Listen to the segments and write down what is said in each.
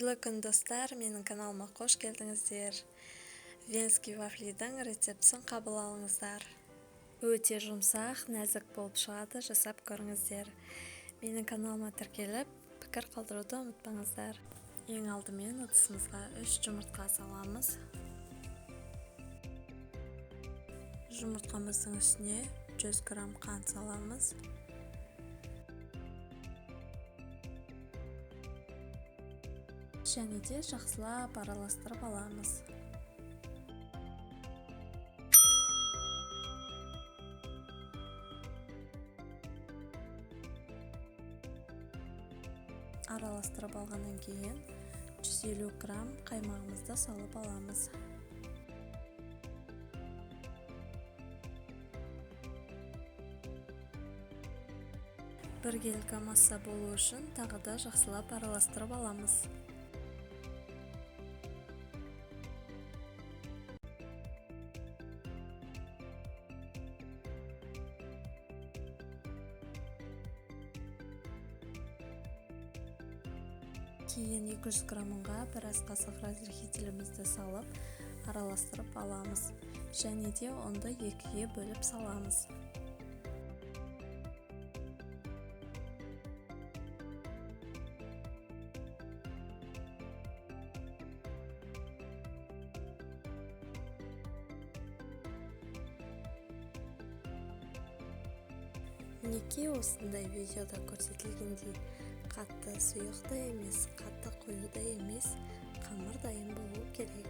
Қайырлы күн достар, менің каналыма қош келдіңіздер. Венский вафлидің рецептісін қабыл алыңыздар. Өте жұмсақ, нәзік болып шығады, жасап көріңіздер. Менің каналыма тіркеліп, пікір қалдыруды ұмытпаңыздар. Ең алдымен ыдысымызға 3 жұмыртқа саламыз. Жұмыртқамыздың үстіне 100 грамм қант саламыз. Және де жақсылап араластырып аламыз. Араластырып алғаннан кейін 150 грамм қаймағымызды салып аламыз. Бір келкі масса болу үшін тағы да жақсылап араластырып аламыз. Кейін 200 граммға бір ас қасық разрыхителімізді салып, араластырып аламыз. Және де онды екіге бөліп саламыз. Неке осындай видеода көрсетілгендей қатты сұйық та емес, қатты қою да емес, қамыр дайын болу керек.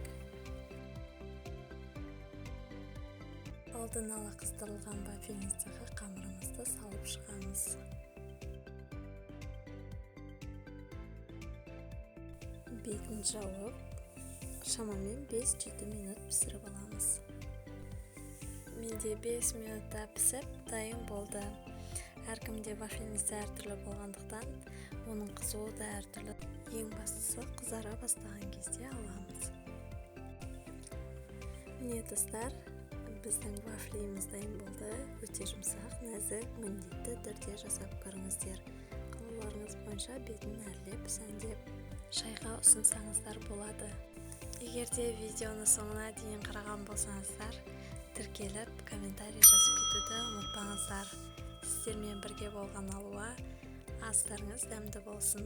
Алдын ала қыздырылған вафельницаға қамырымызды салып шығамыз. Бетін жауып, шамамен 5-7 минут пісіріп аламыз. Менде 5 минутта пісіп, дайын болды. Әркімде вафельница әртүрлі болғандықтан, оның қызуы да әртүрлі. Ең бастысы қызара бастаған кезде аламыз. Міне достар, біздің вафлиіміз дайын болды. Өте жұмсақ, нәзік, міндетті түрде жасап көріңіздер. Қалауларыңыз бойынша бетін әрлеп, сәндеп, шайға ұсынсаңыздар болады. Егерде видеоны соңына дейін қараған болсаңыздар, тіркеліп, комментарий жазып кетуді ұмытпаңыздар. Сіздермен бірге болған алуа, астарыңыз дәмді болсын.